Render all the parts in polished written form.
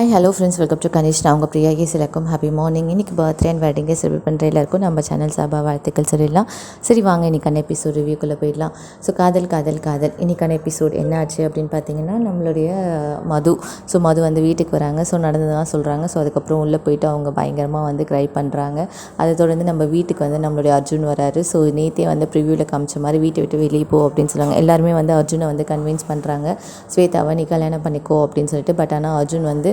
Hi hello friends, welcome to Kanish. நான் உங்கள் Priya case. எல்லாருக்கும் ஹாப்பி மார்னிங். இன்றைக்கி பர்த்டே அண்ட் வெட்டிங்கை செலிப்ரேட் பண்ணுற எல்லாருக்கும் நம்ம சேனல் சார்பாக வாழ்த்துக்கள் சொல்லிடலாம். சரி வாங்க இன்றைக்கான எபிசோட் ரிவ்யூக்குள்ளே போயிடலாம். ஸோ காதல் காதல் காதல் இன்றைக்கான எபிசோட் என்ன ஆச்சு அப்படின்னு பார்த்தீங்கன்னா, நம்மளுடைய மது வந்து வீட்டுக்கு வராங்க. ஸோ நடந்ததான் சொல்கிறாங்க. ஸோ அதுக்கப்புறம் உள்ளே போயிட்டு அவங்க பயங்கரமாக வந்து க்ரை பண்ணுறாங்க. அதை தொடர்ந்து நம்ம வீட்டுக்கு வந்து நம்மளுடைய அர்ஜுன் வராரு. ஸோ நேற்றே வந்து ப்ரிவியூவில் காமிச்ச மாதிரி வீட்டை விட்டு வெளியே போ அப்படின்னு சொல்லுவாங்க. எல்லாருமே வந்து அர்ஜுனை வந்து கன்வின்ஸ் பண்ணுறாங்க, ஸ்வேதாவை நீ கல்யாணம் பண்ணிக்கோ அப்படின்னு சொல்லிட்டு. பட் ஆனால் அர்ஜுன் வந்து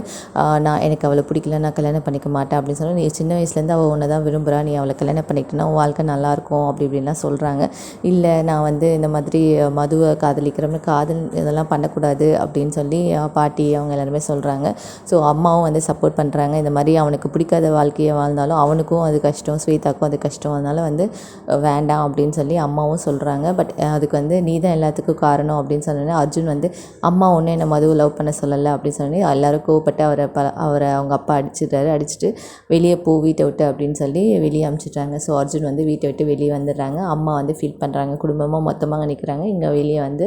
எனக்கு அவளை பிடிக்கல, நான் கல்யாணம் பண்ணிக்க மாட்டேன் அப்படின்னு சொன்னால், நீ சின்ன வயசுலேருந்து அவள் ஒன்று தான் விரும்புகிறா, நீ அவளை கல்யாணம் பண்ணிக்கிட்டேன்னா உன் வாழ்க்கை நல்லாயிருக்கும் அப்படி இப்படின்லாம் சொல்கிறாங்க. இல்லை நான் வந்து இந்த மாதிரி மதுவை காதலிக்கிறோம்னு காதல் இதெல்லாம் பண்ணக்கூடாது அப்படின்னு சொல்லி பாட்டி அவங்க எல்லாருமே சொல்கிறாங்க. ஸோ அம்மாவும் வந்து சப்போர்ட் பண்ணுறாங்க. இந்த மாதிரி அவனுக்கு பிடிக்காத வாழ்க்கையை வாழ்ந்தாலும் அவனுக்கும் அது கஷ்டம், ஸ்வேதாக்கும் அது கஷ்டம், அதனால் வந்து வேண்டாம் அப்படின்னு சொல்லி அம்மாவும் சொல்கிறாங்க. பட் அதுக்கு வந்து நீ தான் எல்லாத்துக்கும் காரணம் அப்படின்னு சொன்னோன்னே அர்ஜுன் வந்து அம்மா ஒன்று என்னை மதுவை லவ் பண்ண சொல்லலை அப்படின்னு சொல்லி எல்லோரும் கோவப்பட்டு அவரை அவங்க அப்பா அடிச்சுட்டு வெளியே வீட்டை விட்டு அப்படின்னு சொல்லி வெளியே அனுப்பிச்சிட்றாங்க. ஸோ அர்ஜுன் வந்து வீட்டை விட்டு வெளியே வந்துடுறாங்க. அம்மா வந்து ஃபீல் பண்ணுறாங்க, குடும்பமாக மொத்தமாக நிற்கிறாங்க. இங்கே வெளியே வந்து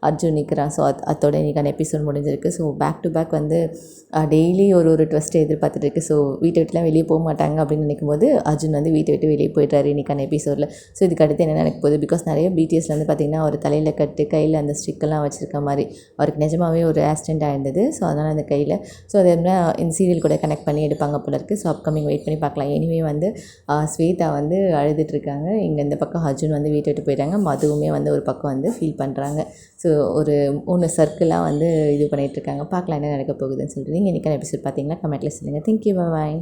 அர்ஜுன் நிற்கிறான். ஸோ அதோட இன்றைக்கான எபிசோட் முடிஞ்சிருக்கு. ஸோ பேக் டு பேக் வந்து டெய்லி ஒரு ட்விஸ்ட்டை எதிர்பார்த்துட்டு இருக்குது. ஸோ வீட்டை விட்டுலாம் வெளியே போக மாட்டாங்க அப்படின்னு நினைக்கும் போது அர்ஜுன் வந்து வீட்டை விட்டு வெளியே போய்ட்டாரு இன்றைக்கான எபிசோடில். ஸோ இதுக்கு அடுத்து என்ன நடக்க போகுது? பிகாஸ் நிறைய பிடிஎஸ்ல வந்து பார்த்திங்கன்னா அவர் தலையில் கட்டு, கையில் அந்த ஸ்டிக்கெல்லாம் வச்சுருக்க மாதிரி அவருக்கு நிஜமாகவே ஒரு ஆக்சிடென்ட் ஆயிருந்தது. ஸோ அதனால் அந்த கையில் அது என்ன இந்த சீரியல் கூட கனெக்ட் பண்ணி எடுப்பாங்க போல இருக்குது. ஸோ அப்கமிங் வெயிட் பண்ணி பார்க்கலாம். எனிவே வந்து ஸ்வேதா வந்து அழுதுட்டுருக்காங்க. இங்கே இந்த பக்கம் அர்ஜுன் வந்து வீட்டை விட்டு போயிட்டாங்க. மதுவுமே வந்து ஒரு பக்கம் வந்து ஃபீல் பண்ணுறாங்க. ஸோ ஒரு 3 சர்க்கிளாக வந்து இது பண்ணிகிட்ருக்காங்க. பார்க்கலாம் என்ன நடக்க போகுதுன்னு சொல்லிட்டு. நீங்கள் இன்றைக்கான எபிசோட் பார்த்தீங்கன்னா கமெண்ட்டில் சொல்லுங்கள். தேங்க்யூ, பாய்.